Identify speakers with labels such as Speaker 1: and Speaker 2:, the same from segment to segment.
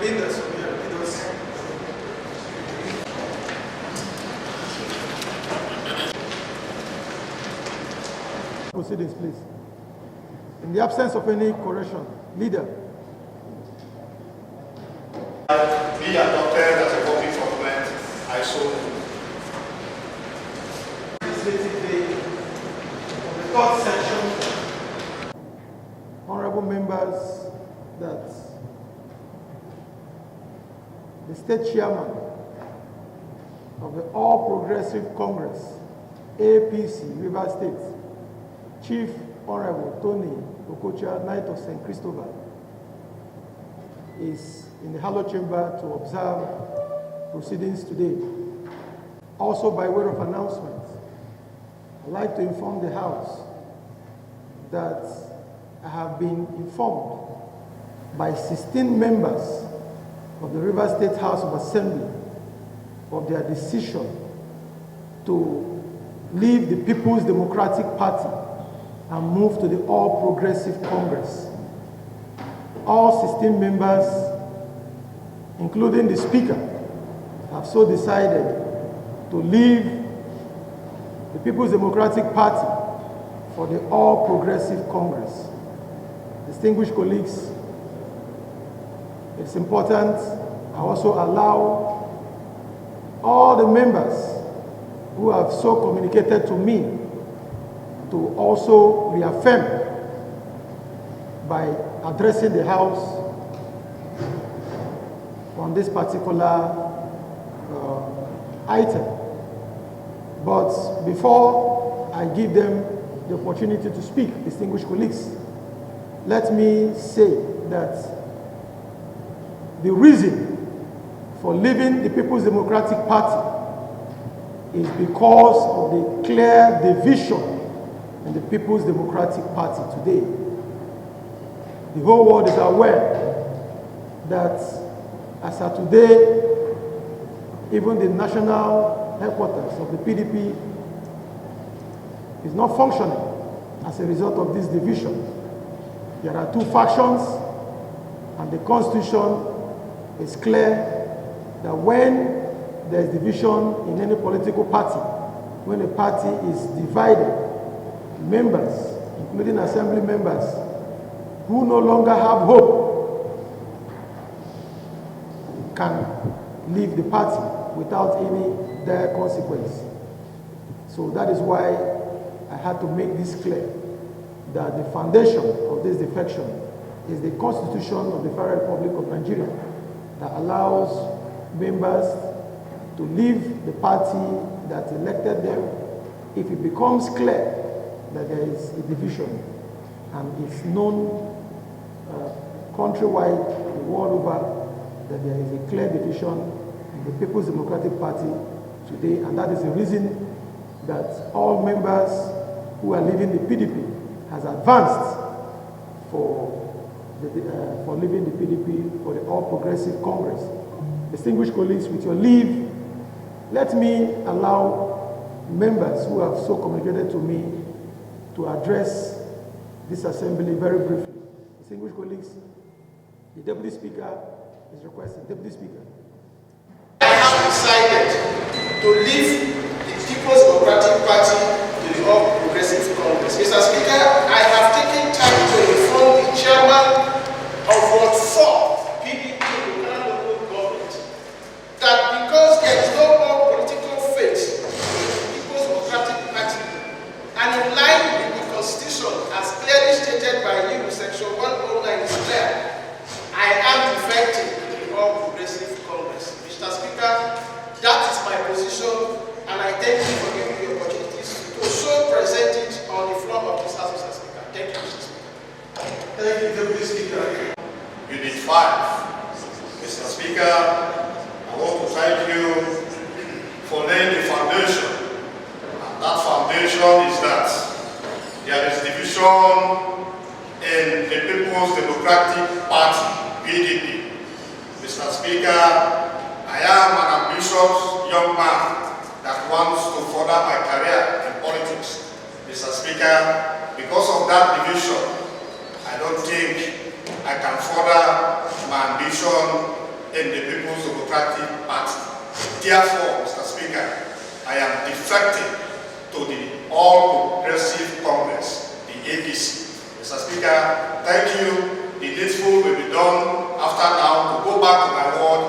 Speaker 1: leaders of here, leaders. Proceedings, please. In the absence of any correction, leader.
Speaker 2: Be adopted as a working document, I so move.
Speaker 1: Legislative day of the third session. Honorable members, that the state chairman of the All Progressive Congress, APC, River State, Chief Honorable Tony Okocha, Knight of St. Christopher, is in the Hallowed Chamber to observe proceedings today. Also, by way of announcement, I'd like to inform the House that I have been informed by 16 members of the River State House of Assembly of their decision to leave the People's Democratic Party and move to the All Progressive Congress. All 16 members, including the Speaker, have so decided to leave the People's Democratic Party for the All Progressive Congress. Distinguished colleagues, it's important I also allow all the members who have so communicated to me to also reaffirm by addressing the House on this particular item. But before I give them the opportunity to speak, distinguished colleagues, let me say that the reason for leaving the People's Democratic Party is because of the clear division in the People's Democratic Party today. The whole world is aware that as of today, even the national headquarters of the PDP is not functioning as a result of this division. There are two factions, and the Constitution is clear that when there is division in any political party, when a party is divided, members, including assembly members, who no longer have hope, can leave the party without any dire consequence. So that is why I had to make this clear, that the foundation of this defection is the Constitution of the Federal Republic of Nigeria that allows members to leave the party that elected them if it becomes clear that there is a division, and it's known countrywide, the world over, that there is a clear division in the People's Democratic Party today, and that is the reason that all members who are leaving the PDP has advanced for leaving the PDP for the All Progressive Congress. Distinguished colleagues, with your leave, let me allow members who have so communicated to me to address this assembly very briefly. Distinguished colleagues, the Deputy Speaker is requesting. Deputy Speaker.
Speaker 3: I have decided to leave the People's Democratic Party to the All Progressive Congress. Mr. Speaker, I have taken time to inform the chairman of Ward 4, PDP, local government, that because there is no more political faith in the People's Democratic Party, and in line with the Constitution as clearly stated by you, Section 109 is clear, I am defecting to the All Progressive Congress. Mr. Speaker, that is my position, and I thank you for giving me the opportunities to so present it on the floor of this House, Mr. Speaker. Thank you, Mr. Speaker.
Speaker 1: Thank you, Deputy Speaker.
Speaker 2: Unit 5. Mr. Speaker, I want to thank you for laying the foundation. And that foundation is that there is division in the People's Democratic Party, PDP. Mr. Speaker, I am an ambitious young man that wants to further my career in politics. Mr. Speaker, because of that division, I don't think I can further my ambition in the People's Democratic Party. Therefore, Mr. Speaker, I am defecting to the All Progressive Congress, the APC. Mr. Speaker, thank you. The needful will be done after now to go back to my ward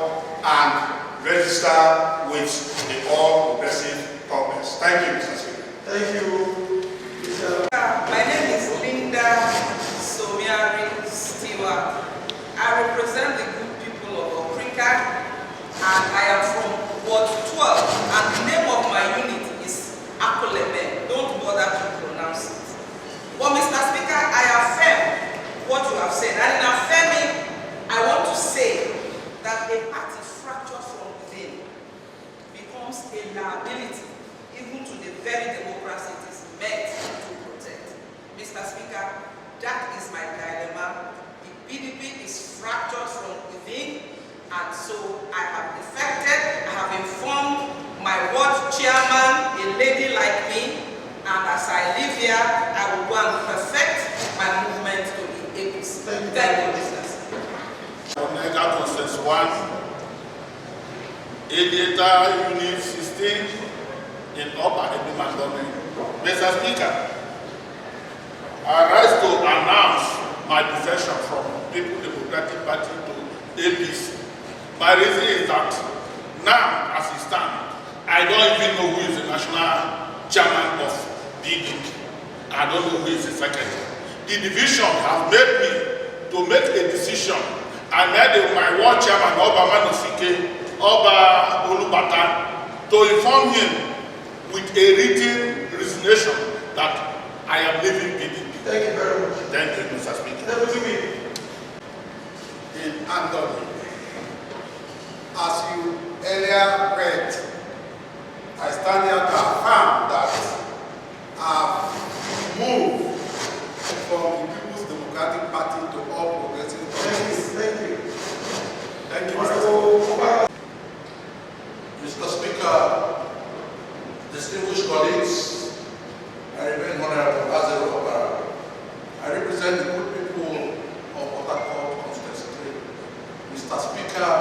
Speaker 2: and register with the All Progressive Congress. Thank you, Mr. Speaker.
Speaker 1: Thank you.
Speaker 4: My name is Linda Somiari Stewart. I represent the good people of Africa, and I am from Ward 12, and the name of my unit is Akpoti-Uduaghan. Don't bother to pronounce it. But Mr. Speaker, I affirm what you have said, and in affirming, I want to say that a party fractured from within becomes a liability even to the very democracy it is meant to protect. Mr. Speaker, that is my dilemma. The PDP is fractured from within, and so I have defected. I have informed my ward chairman, a lady like me, and as I live here, I will go and perfect my movement to the APC. Thank you, Mr. Speaker.
Speaker 2: Omega Consensus 1, Aviator Unit 16 in Upper Edmonton. Mr. Speaker, I rise to announce my defection from People's Democratic Party to APC. My reason is that now, as it stands, I don't even know who is the national chairman of PDP. I don't know who is the secretary. The division has made me to make a decision. I made my ward chairman, Oba Manosike, Oba Olubatan, to inform him with a written resignation that I am leaving PDP.
Speaker 1: Thank you very much.
Speaker 2: Thank you, Mr. Speaker.
Speaker 5: In Anthony, as you earlier read, I stand here to affirm that I've moved from the People's Democratic Party to All Progressive Congress.
Speaker 1: Thank you.
Speaker 5: Thank you, Mr. Mr. Speaker, distinguished colleagues, I remain Honorable Azero Obara. I represent the good people of Port Harcourt constituency. Mr. Speaker,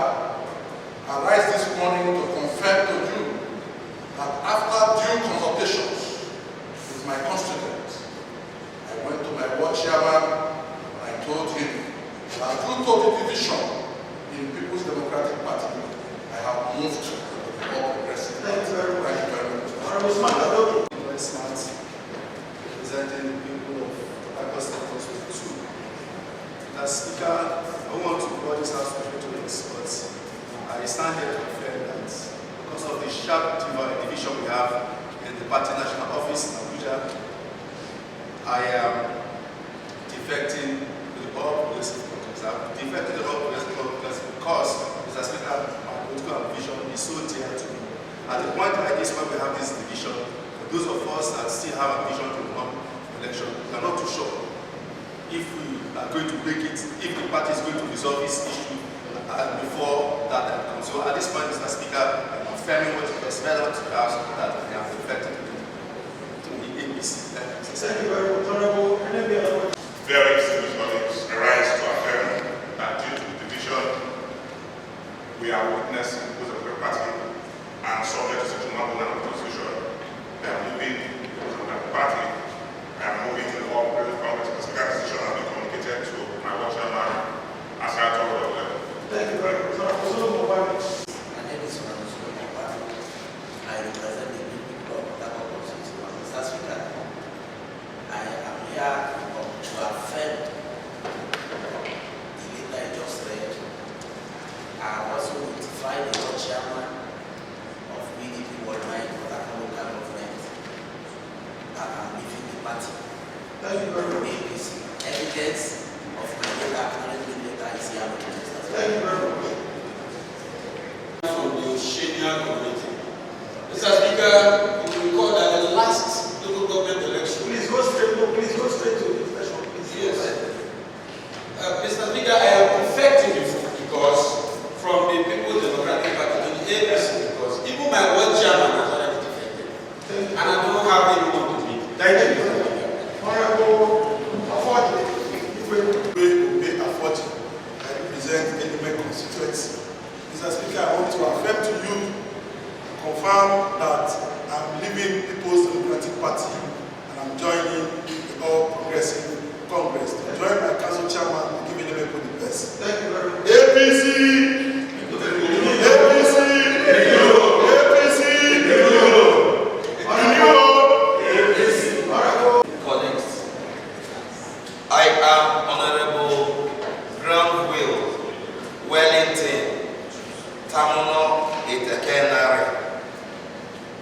Speaker 5: I rise this morning to confirm to you that after due consultations with my constituents, I went to my ward chairman and I told him that due to the division in People's Democratic Party, I have moved to the All Progressive.
Speaker 1: Thank you very much.
Speaker 5: Thank you very much.
Speaker 1: Honorable Smart,
Speaker 6: representing the people of Akpoti-Uduaghan constituency 2. As Speaker, I want to call this house to this, but I stand here to affirm that because of the sharp division we have in the party national office in Abuja, I am defecting to the All Progressive Congress. I'm defecting to the All Progressive Congress because, Mr. Speaker, my political vision is so dear to me. At the point like this, when we have this division, for those of us that still have a vision to run election, we are not too sure if we are going to make it, if the party is going to resolve this issue before that time comes. So at this point, Mr. Speaker, I'm affirming what you just read out to the House that I am defected to the APC.
Speaker 1: thank you very much. Honorable
Speaker 2: Very distinguished colleagues, I rise to affirm that due to the division we are witnessing with the party and subject to Section 1 of the Constitution, I am leaving the party. I am moving to the All Progressive Congress. The Speaker decision has been communicated to my ward chairman as I told the level.
Speaker 1: Thank you very much. Honorable
Speaker 7: My name is Pro-Wike. I represent the people of Port constituency. Mr. Speaker, I am here to affirm the letter I just read. I also notified the ward chairman of PDP worldwide for that local government that I'm leaving the party.
Speaker 1: Thank you very much.
Speaker 7: APC. Evidence of my letter, currently letter is here with me.
Speaker 1: Thank you very much.
Speaker 8: From the Oceania community. Mr. Speaker, you will recall that the last local government election.
Speaker 1: Please go straight to the session.
Speaker 8: Yes. Mr. Speaker, I am perfecting you because from the People's Democratic Party to the APC, because even my ward chairman has already defected. And I don't have anyone to meet. Thank you.
Speaker 1: Honorable Akpoti-Uduaghan.
Speaker 5: I represent the constituency.
Speaker 6: Mr. Speaker, I want to affirm to you, confirm that I'm leaving People's Democratic Party and I'm joining the All Progressive Congress to join my council chairman and giving them the best. Thank you very much. APC!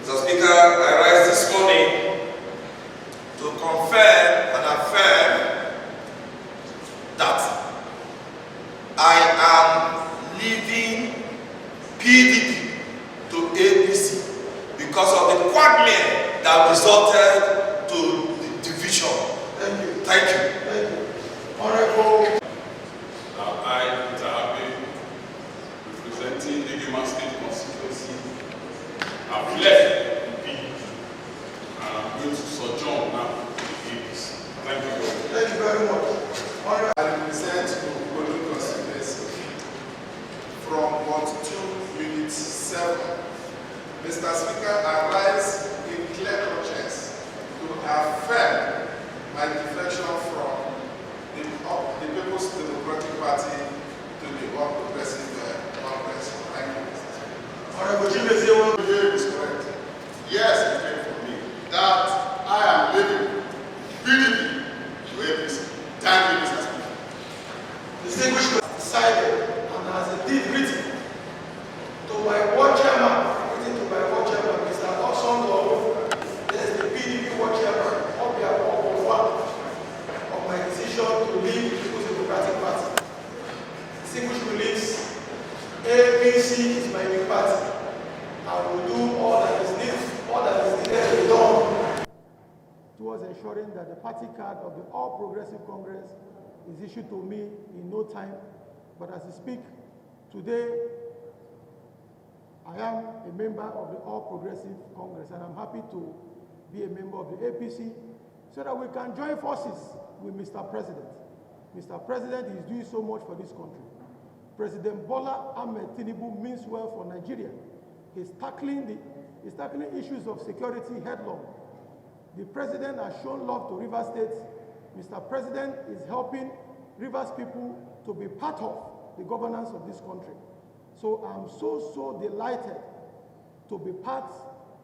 Speaker 8: Mr. Speaker, I rise this morning to confirm and affirm that I am leaving PDP to APC because of the quagmire that resulted to the division.
Speaker 1: Thank you.
Speaker 8: Thank you.
Speaker 1: Thank you. Honorable.
Speaker 9: I, Peter Abe, representing the Human State constituency, have left the PDP and I'm going to sojourn now in the APC. Thank you.
Speaker 1: Thank you very much.
Speaker 6: I represent the Golden constituency from Ward 2, Unit 7. Mr. Speaker, I rise in clear conscience to affirm my defection from the People's Democratic Party to the All Progressive Congress. Thank you, Mr. Speaker.
Speaker 1: Honorable Chimezie,
Speaker 2: It is correct. Yes, it came from me that I am leaving PDP to APC. Thank you, Mr. Speaker.
Speaker 1: distinguished decided and as a deed written to my ward chairman, Mr. Oxon, there is the PDP ward chairman on behalf of one of my decision to leave the People's Democratic Party. Distinguished colleagues, APC is my new party. I will do all that is needed to be done towards ensuring that the party card of the All Progressive Congress is issued to me in no time. But as I speak today, I am a member of the All Progressive Congress and I'm happy to be a member of the APC so that we can join forces with Mr. President. Mr. President is doing so much for this country. President Bola Ahmed Tinubu means well for Nigeria. He's tackling issues of security headlong. The president has shown love to Rivers State. Mr. President is helping Rivers people to be part of the governance of this country. So I'm so delighted to be part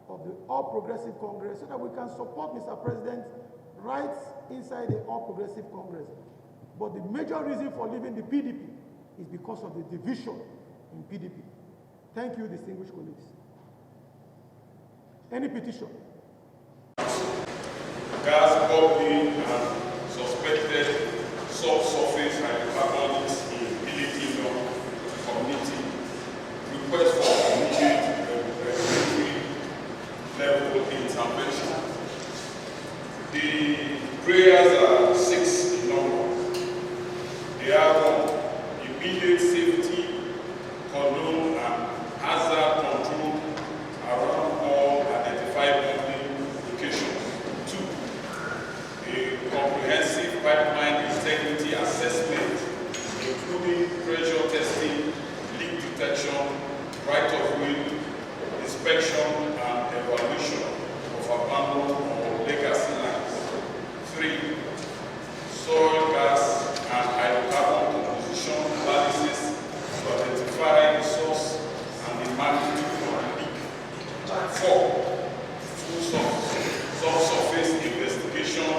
Speaker 1: of the All Progressive Congress so that we can support Mr. President right inside the All Progressive Congress. But the major reason for leaving the PDP is because of the division in PDP. Thank you, distinguished colleagues. Any petition?
Speaker 9: Gas bubbling and suspected subsurface hydrocarbons in Billy community. Request for immediate regulatory level intervention. The prayers are 6 in number. They are 1. Immediate safety, condone and hazard control around all identified building locations. 2. A comprehensive pipeline integrity assessment, including pressure testing, leak detection, right-of-way inspection, and evaluation of abandoned or legacy lines. 3. Soil, gas, and hydrocarbon composition analysis to identify the source and the magnitude of the leak. 4. Full subsurface investigation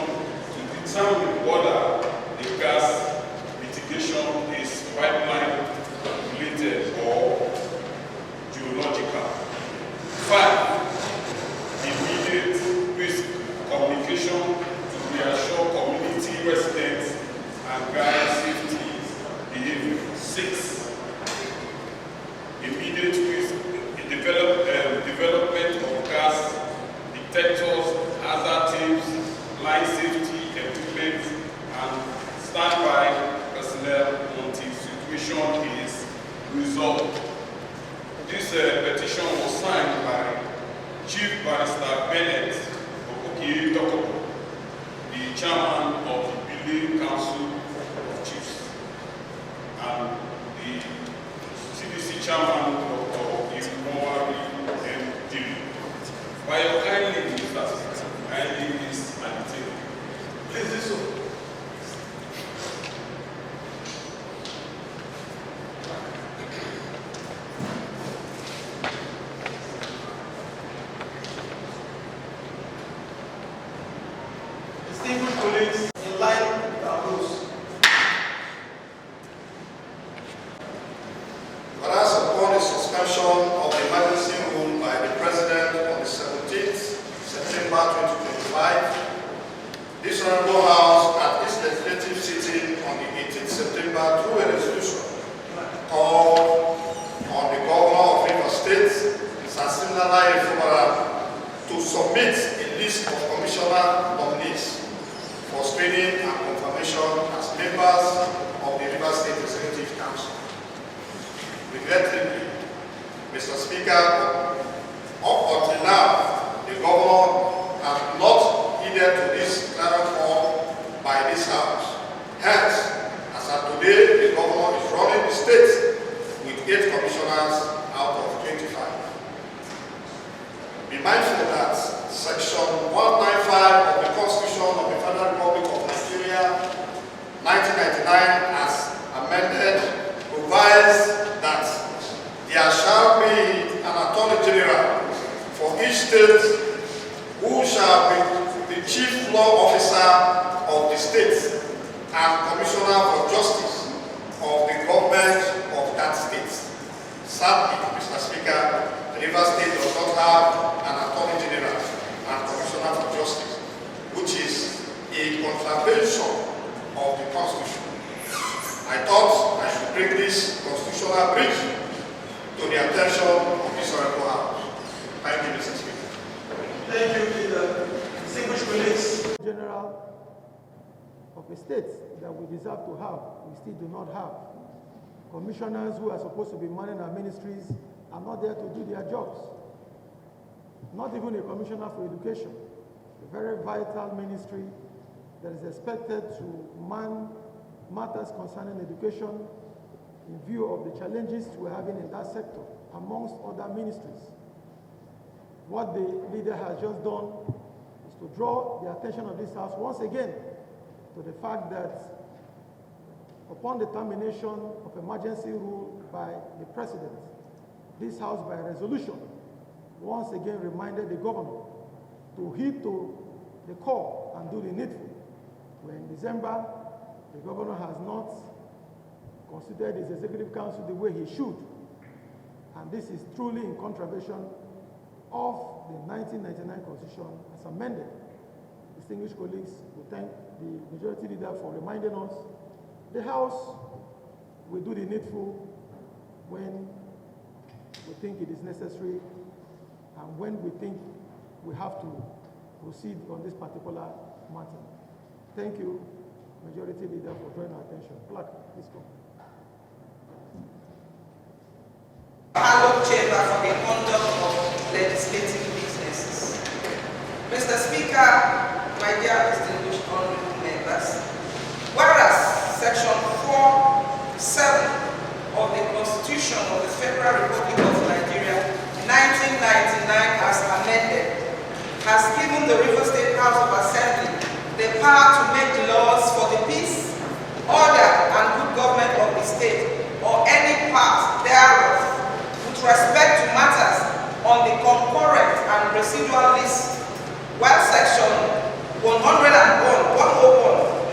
Speaker 9: to determine whether the gas mitigation is pipeline related or geological. 5. Immediate risk communication to reassure community residents and guide safety behavior. 6. Immediate risk development of gas detectors, hazard tapes, line safety equipment, and standby personnel until situation is resolved. This petition was signed by Chief Barrister Bennett Akpoti-Uduaghan, the chairman of the Billy Council of Chiefs, and the CDC chairman
Speaker 2: December through a resolution called on the Governor of Rivers State, Mr. Siminalayi Fubara, to submit a list of commissioner nominees for screening and confirmation as members of the Rivers State Executive Council. Regrettably, Mr. Speaker, up until now, the Governor has not heeded to this clarion call by this House. Hence, as of today, the Governor is running the state with 8 commissioners out of 25. Be mindful that Section 195 of the Constitution of the Federal Republic of Nigeria, 1999, as amended, provides that there shall be an Attorney General for each state who shall be the Chief Law Officer of the state and Commissioner for Justice of the government of that state. Sadly, Mr. Speaker, the Rivers State does not have an Attorney General and Commissioner for Justice, which is a contravention of the Constitution. I thought I should bring this constitutional breach to the attention of this Honorable House. Thank you, Mr. Speaker.
Speaker 1: Thank you, leader. Distinguished colleagues. General of a state that we deserve to have, we still do not have. Commissioners who are supposed to be manning our ministries are not there to do their jobs. Not even a commissioner for education, a very vital ministry that is expected to man matters concerning education in view of the challenges we're having in that sector, amongst other ministries. What the leader has just done is to draw the attention of this House once again to the fact that upon the termination of emergency rule by the President, this House by resolution once again reminded the Governor to heed to the call and do the needful. Where in December, the Governor has not considered his Executive Council the way he should. And this is truly in contravention of the 1999 Constitution as amended. Distinguished colleagues, we thank the Majority Leader for reminding us. The House will do the needful when we think it is necessary and when we think we have to proceed on this particular matter. Thank you, Majority Leader, for drawing our attention. Clerk, please go.
Speaker 4: Hallowed chamber for the conduct of legislative businesses. Mr. Speaker, my dear distinguished honorable members, whereas Section 4(7) of the Constitution of the Federal Republic of Nigeria, 1999 as amended, has given the Rivers State House of Assembly the power to make laws for the peace, order, and good government of the state, or any part thereof, with respect to matters on the concurrent and residual list, while Section 101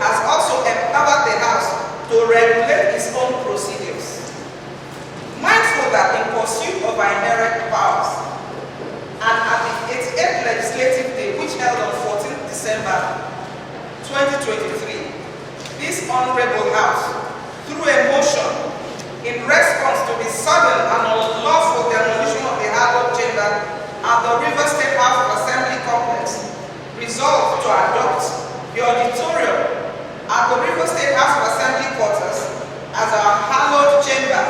Speaker 4: has also empowered the House to regulate its own procedures. Mindful that in pursuit of our inherent powers, and at the 88th Legislative Day, which held on 14th December 2023, this Honorable House, through a motion in response to the sudden and unlawful demolition of the hallowed chamber at the River State House of Assembly complex, resolved to adopt the auditorium at the River State House of Assembly quarters as our hallowed chamber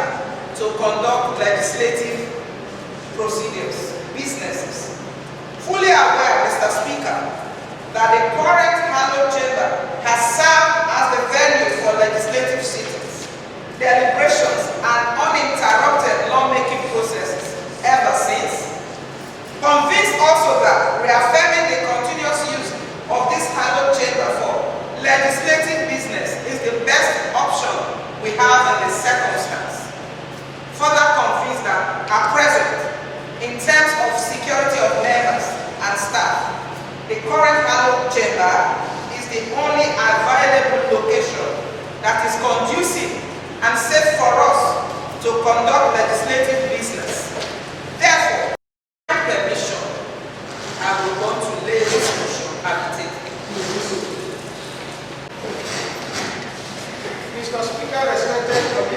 Speaker 4: to conduct legislative procedures, businesses. Fully aware, Mr. Speaker, that the current hallowed chamber has served as the venue for legislative sittings, deliberations, and uninterrupted lawmaking processes ever since. Convinced also that reaffirming the continuous use of this hallowed chamber for legislative business is the best option we have in this circumstance. Further convinced that at present, in terms of security of members and staff, the current hallowed chamber is the only available location that is conducive and safe for us to conduct legislative business. Therefore, permission, I will go to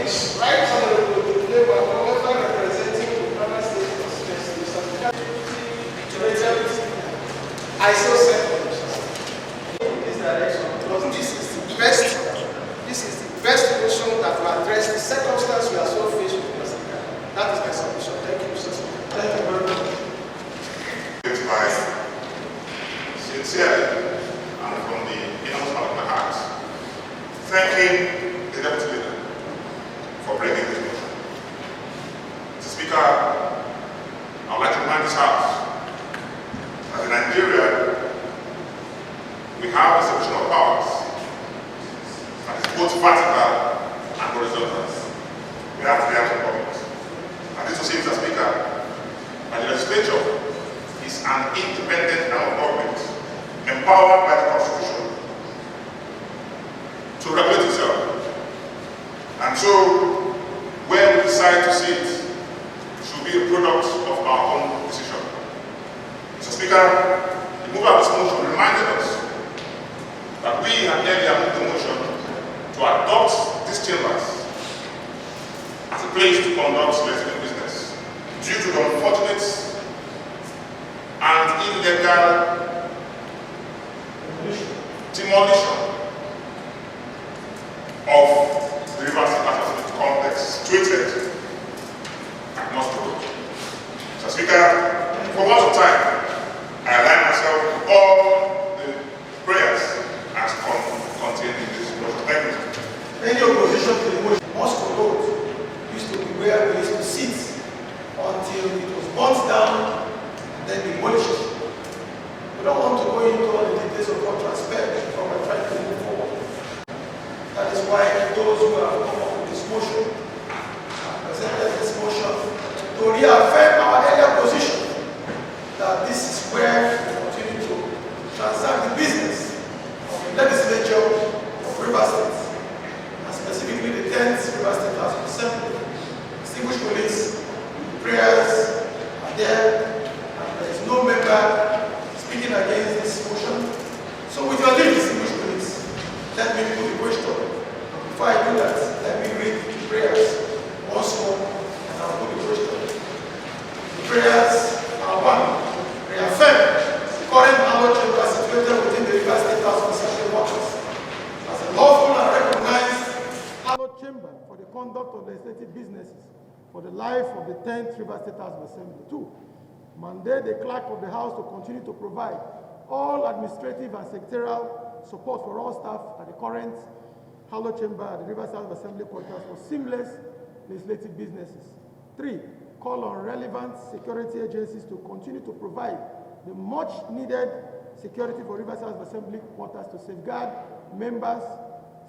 Speaker 3: Right Honorable Labour, however, representing the Ghana State Constituency, I so second this direction because this is the best motion that will address the circumstance we are so faced with, Mr. Speaker. That is my submission. Thank you, Mr. Speaker.
Speaker 1: Thank you very much.
Speaker 2: It's my sincerely and from the innermost part of my heart, thanking the Deputy Leader for bringing this motion. Mr. Speaker, I would like to remind this House that in Nigeria, we have a separation of powers that is both vertical and horizontal. We have three arms of government. And this will say, Mr. Speaker, that the legislature is an independent arm of government empowered by the Constitution to regulate itself. And so, where we decide to sit should be a product of our own decision. Mr. Speaker, the mover of this motion reminded us that we had earlier moved the motion to adopt these chambers as a place to conduct legislative business due to the unfortunate and illegal demolition of the River State complex situated at North Road. Mr. Speaker, for once of time, I align myself with all the prayers as contained in this motion. Thank you.
Speaker 1: Any opposition to the motion must road used to be where we used to sit until it was burnt down and then demolished. We don't want to go into all the details of what transpired before we're trying to move forward. That is why those who have come up with this motion have presented this motion to reaffirm our earlier position that this is where we continue to transact the business of the legislature of River State, and specifically the 10th River State House of Assembly. Distinguished colleagues, prayers are there, and there is no member speaking against this motion. So with your leave, distinguished colleagues, let me put the question. Before I do that, let me read the prayers once more, and I'll put the question. The prayers are one. Reaffirm the current hallowed chamber situated within the River State House of Assembly waters as a lawful and recognized hallowed chamber for the conduct of legislative businesses for the life of the 10th River State House of Assembly. 2. Mandate the clerk of the House to continue to provide all administrative and secretarial support for all staff at the current hallowed chamber at the River State House of Assembly quarters for seamless legislative businesses. 3. Call on relevant security agencies to continue to provide the much needed security for River State House of Assembly quarters to safeguard members,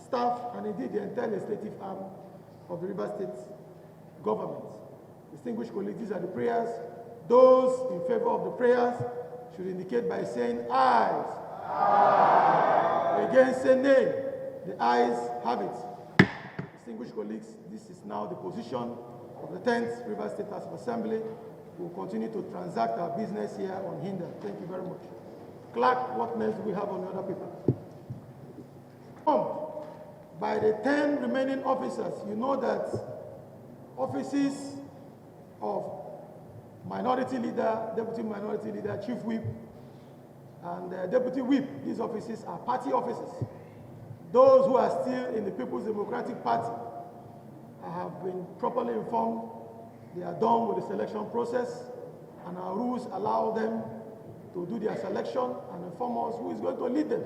Speaker 1: staff, and indeed the entire legislative arm of the River State government. Distinguished colleagues, these are the prayers. Those in favor of the prayers should indicate by saying ayes. Aye. Against, say nay. The ayes have it. Distinguished colleagues, this is now the position of the 10th River State House of Assembly. We will continue to transact our business here unhindered. Thank you very much. Clerk, what names do we have on the other paper? By the 10 remaining officers, you know that offices of minority leader, deputy minority leader, chief whip, and deputy whip, these offices are party offices. Those who are still in the People's Democratic Party have been properly informed. They are done with the selection process, and our rules allow them to do their selection and inform us who is going to lead them.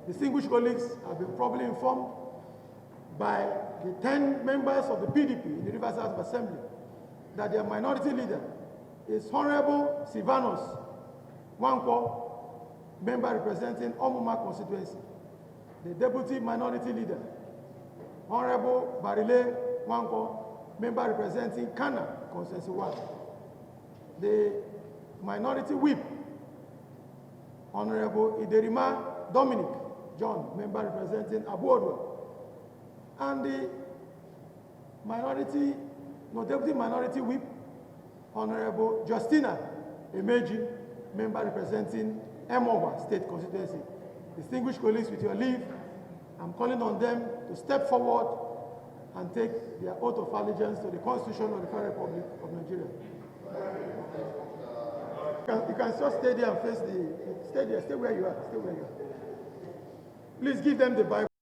Speaker 1: Distinguished colleagues have been properly informed by the 10 members of the PDP in the River State House of Assembly that their minority leader is Honorable Silvanus Wankwo, member representing Omuma constituency. The deputy minority leader, Honorable Barile Wankwo, member representing Kana constituency 1. The minority whip, Honorable Iderima Dominic John, member representing Akpoti-Uduaghan. And the deputy minority whip, Honorable Justina Emeji, member representing Emowa State Constituency. Distinguished colleagues, with your leave, I'm calling on them to step forward and take their oath of allegiance to the Constitution of the Federal Republic of Nigeria. You can just stay there and face stay there, stay where you are, Please give them the Bible.